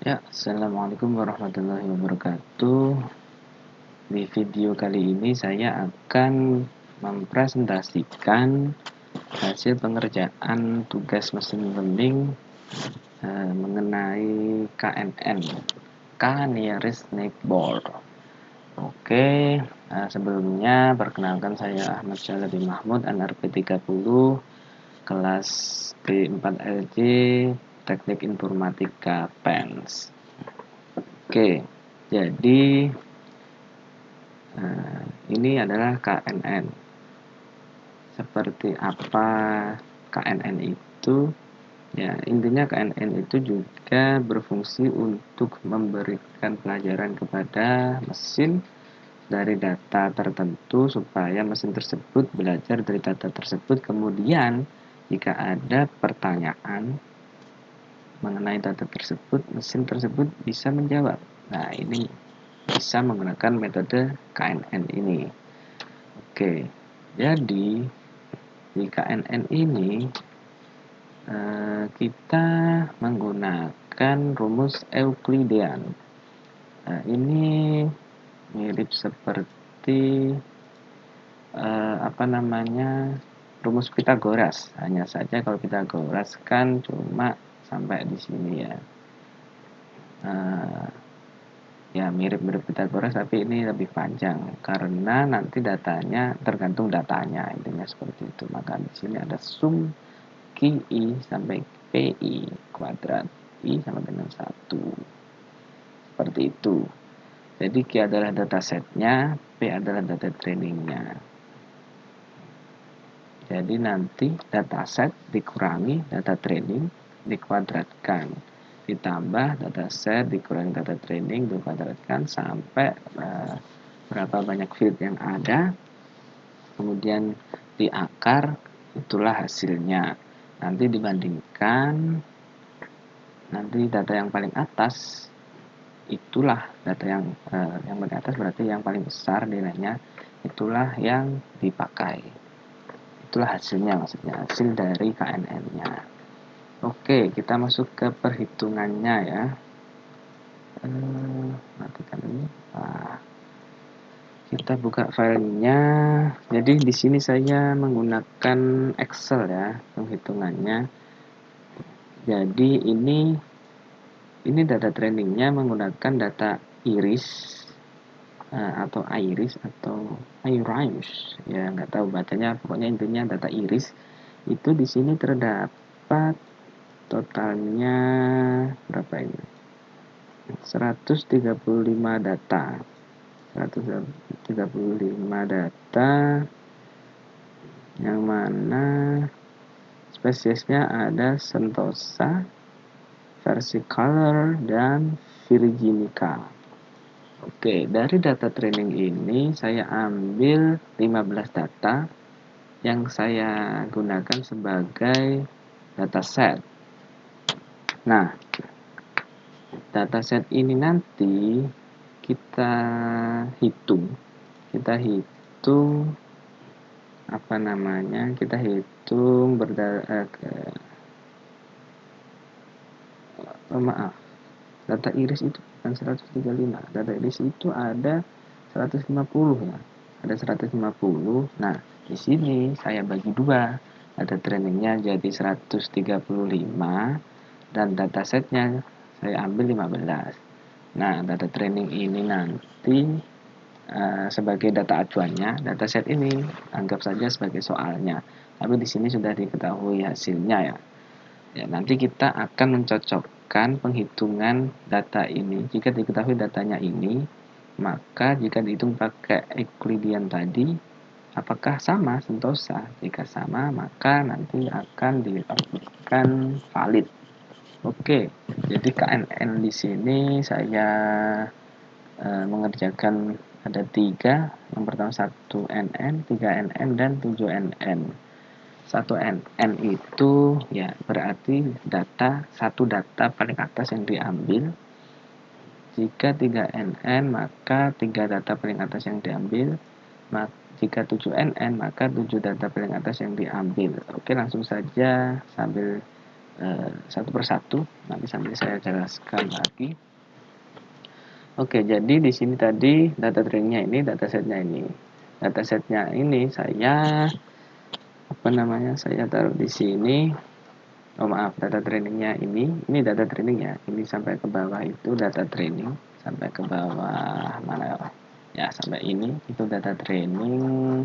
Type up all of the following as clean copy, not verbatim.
Ya, assalamualaikum warahmatullahi wabarakatuh. Di video kali ini saya akan mempresentasikan hasil pengerjaan tugas mesin learning mengenai KNN, K-Nearest Neighbor. Oke, sebelumnya perkenalkan saya Ahmad Syaladi Mahmud, NRP 30, kelas B4LJ, Teknik Informatika PENS. Oke, jadi ini adalah KNN. Seperti apa KNN itu? Ya, intinya KNN itu juga berfungsi untuk memberikan pelajaran kepada mesin dari data tertentu supaya mesin tersebut belajar dari data tersebut. Kemudian, jika ada pertanyaan mengenai data tersebut, mesin tersebut bisa menjawab. Nah, ini bisa menggunakan metode KNN ini. Oke, jadi di KNN ini kita menggunakan rumus Euklidean. Ini mirip seperti rumus Pitagoras. Hanya saja kalau Pitagoras kan cuma sampai di sini ya. Ya mirip-mirip Pitagoras, tapi ini lebih panjang karena nanti datanya tergantung datanya, intinya seperti itu. Maka di sini ada sum QI sampai PI kuadrat I sama dengan 1. Seperti itu. Jadi Q adalah datasetnya, P adalah data trainingnya. Jadi nanti dataset dikurangi data training dikuadratkan, ditambah dataset dikurangi data training dikuadratkan sampai berapa banyak field yang ada, kemudian di akar itulah hasilnya. Nanti dibandingkan, nanti data yang paling atas itulah data yang paling atas berarti yang paling besar nilainya, itulah yang dipakai. Itulah hasilnya, maksudnya hasil dari KNN-nya. Oke, kita masuk ke perhitungannya ya. Matikan ini. Nah, kita buka filenya. Jadi di sini saya menggunakan Excel ya penghitungannya. Jadi ini data trainingnya menggunakan data iris atau iris atau iris ya, nggak tahu bacanya, pokoknya intinya data iris. Itu di sini terdapat totalnya berapa ini? 135 data. 135 data yang mana spesiesnya ada Sentosa, Versicolor, dan Virginica. Oke, dari data training ini saya ambil 15 data yang saya gunakan sebagai dataset. Nah, dataset ini nanti kita hitung data iris itu bukan 135, data iris itu ada 150 ya, ada 150. Nah, di sini saya bagi dua, data trainingnya jadi 135 dan datasetnya saya ambil 15. Nah, data training ini nanti sebagai data acuannya, dataset ini anggap saja sebagai soalnya. Tapi di sini sudah diketahui hasilnya ya. Ya, nanti kita akan mencocokkan penghitungan data ini. Jika diketahui datanya ini, maka jika dihitung pakai Euclidean tadi, apakah sama Sentosa? Jika sama, maka nanti akan dilakukan valid. Oke, jadi KNN di sini saya mengerjakan ada 3. Yang pertama 1 NN, 3 NN, dan 7 NN. 1 NN itu ya berarti satu data paling atas yang diambil. Jika 3 NN maka 3 data paling atas yang diambil. Jika 7 NN maka 7 data paling atas yang diambil. Oke, langsung saja sambil satu persatu, nanti sambil saya jelaskan lagi. Oke, jadi di sini tadi data trainingnya ini, datasetnya ini. Datasetnya ini saya saya taruh di sini. Oh maaf, data trainingnya ini data training ya. Ini sampai ke bawah itu data training, sampai ke bawah mana ya, sampai ini itu data training.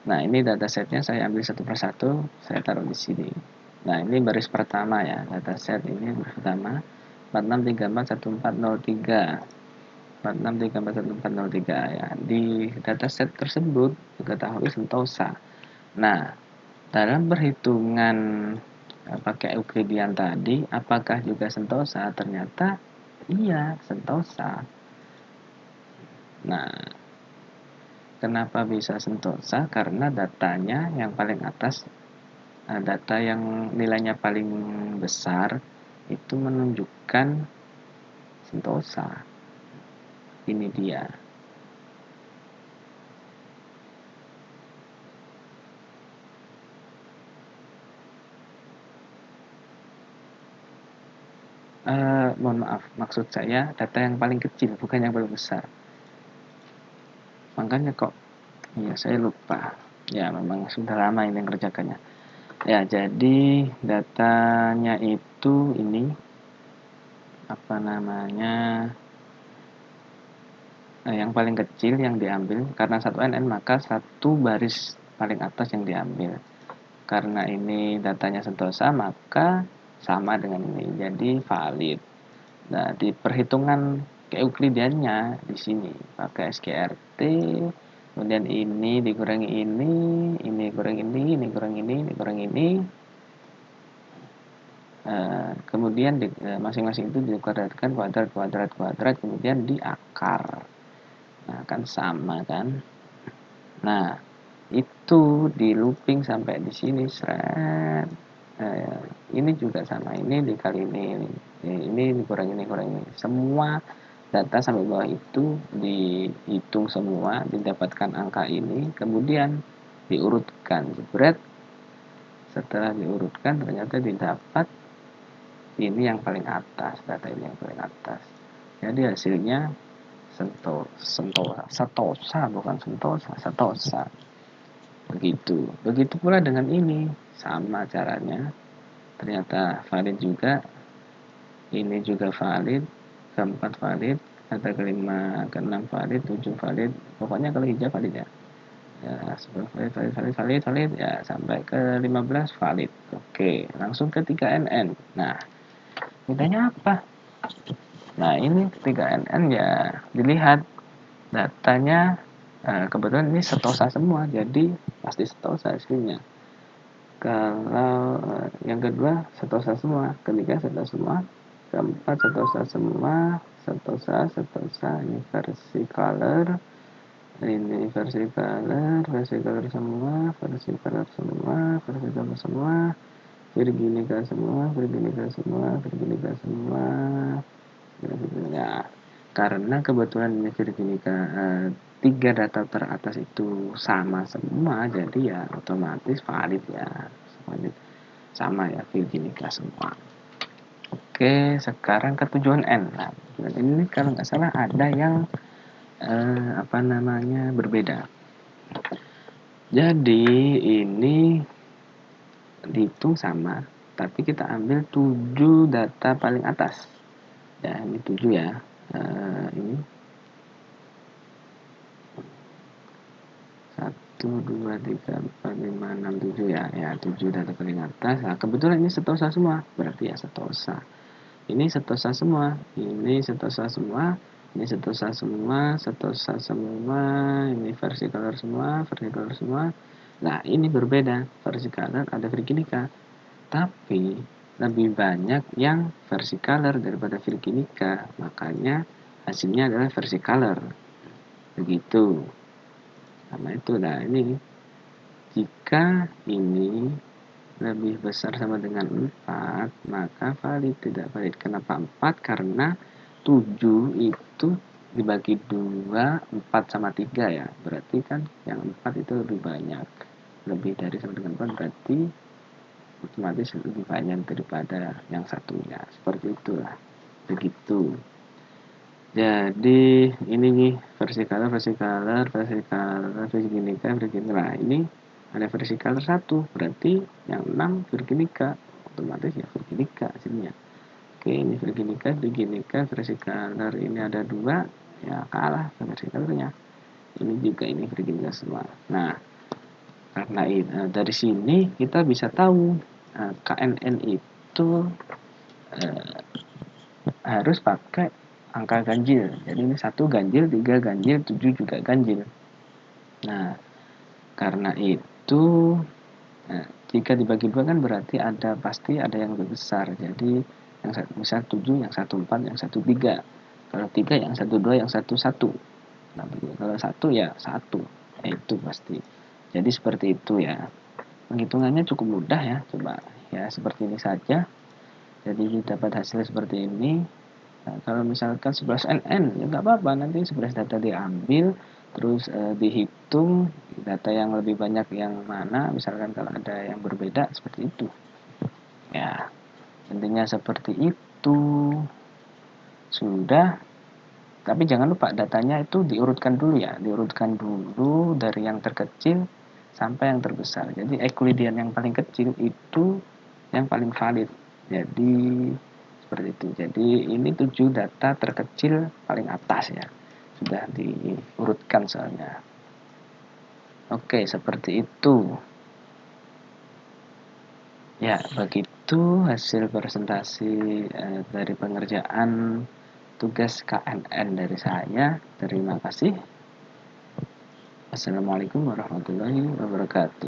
Nah, ini datasetnya saya ambil satu persatu, saya taruh di sini. Nah, ini baris pertama ya, dataset ini baris pertama 46341403. 46341403 ya. Di dataset tersebut diketahui Sentosa. Nah, dalam perhitungan pakai Euclidean tadi, apakah juga Sentosa? Ternyata iya, Sentosa. Nah, kenapa bisa Sentosa? Karena datanya yang paling atas, data yang nilainya paling besar itu menunjukkan Sentosa. Ini dia. Mohon maaf, maksud saya data yang paling kecil, bukan yang paling besar. Makanya kok, ya saya lupa. Ya memang sudah lama ini kerjakannya. Ya, jadi datanya itu ini yang paling kecil yang diambil karena satu NN, maka satu baris paling atas yang diambil. Karena ini datanya Sentosa, maka sama dengan ini, jadi valid. Nah, di perhitungan keeuklidiannya di sini pakai SKRT, kemudian ini dikurangi ini kurang ini kurang ini kurang ini. Kemudian masing-masing itu dikuadratkan kuadrat, kemudian di akar. Nah, kan sama kan. Nah, itu di looping sampai di sini seret. Ini juga sama, ini dikali ini kurang ini semua data sampai bawah itu dihitung semua, didapatkan angka ini, kemudian diurutkan jebret. Setelah diurutkan ternyata didapat ini yang paling atas, data ini yang paling atas. Jadi hasilnya Setosa. Begitu pula dengan ini, sama caranya. Ternyata valid juga. Ini juga valid, keempat valid, kata kelima, keenam valid, 7 valid. Pokoknya kalau hijau valid ya. Ya, valid ya, sampai ke 15 valid. Oke, langsung ke 3NN. Nah, bedanya apa? Nah, ini 3NN ya, dilihat datanya, kebetulan ini Sentosa semua, jadi pasti Sentosa hasilnya. Kalau yang kedua Sentosa semua, ketiga Sentosa semua, keempat Sentosa semua, Sentosa ini versi color semua, Virginica semua. Ya, karena kebetulan ini Virginica, 3 data teratas itu sama semua, jadi ya otomatis valid ya, valid sama ya, Virginica semua. Oke, sekarang ke tujuan N. Nah, ini kalau nggak salah ada yang berbeda. Jadi ini dihitung sama, tapi kita ambil 7 data paling atas. Ya, ini 7 ya. Ini 1, 2, 3, 4, 5, 6, 7 ya. Ya, 7 data paling atas. Nah, kebetulan ini Sentosa semua. Berarti ya Sentosa. Ini Sentosa semua. Ini Sentosa semua. Ini Sentosa semua, ini versi color semua. Nah, ini berbeda. Versi color ada Virginica. Tapi lebih banyak yang versi color daripada Virginica. Makanya hasilnya adalah versi color. Begitu. Karena itu, nah ini jika ini lebih besar sama dengan 4, maka valid. Tidak valid. Kenapa 4? Karena 7 itu dibagi 2, 4 sama 3 ya. Berarti kan yang 4 itu lebih banyak. Lebih dari sama dengan 4 berarti otomatis lebih banyak daripada yang satunya. Seperti itulah. Begitu. Jadi ini nih versi color, versi Virginica. Nah ini ada versi color 1, berarti yang 6 Virginica, otomatis ya Virginica hasilnya. Oke, ini Virginica versi color ini ada 2, ya kalah versi colornya. Ini juga ini Virginica semua. Nah, karena dari sini kita bisa tahu KNN itu harus pakai angka ganjil. Jadi ini 1 ganjil, 3 ganjil, 7 juga ganjil. Nah, karena itu jika dibagi 2 kan berarti pasti ada yang lebih besar. Jadi yang misal 7, yang 14, yang 13. Kalau 3 yang 12, yang 11. Nah, kalau 1 ya 1. Itu pasti. Jadi seperti itu ya. Penghitungannya cukup mudah ya. Coba ya seperti ini saja. Jadi dapat hasil seperti ini. Nah, kalau misalkan 11 NN ya nggak apa-apa, nanti 11 data diambil terus dihitung data yang lebih banyak yang mana, misalkan kalau ada yang berbeda seperti itu ya, intinya seperti itu. Sudah, tapi jangan lupa datanya itu diurutkan dulu ya, diurutkan dulu dari yang terkecil sampai yang terbesar. Jadi Euclidean yang paling kecil itu yang paling valid. Jadi seperti itu. Jadi ini 7 data terkecil paling atas ya. Sudah diurutkan soalnya. Oke, seperti itu. Ya, begitu hasil presentasi dari pengerjaan tugas KNN dari saya. Terima kasih. Assalamualaikum warahmatullahi wabarakatuh.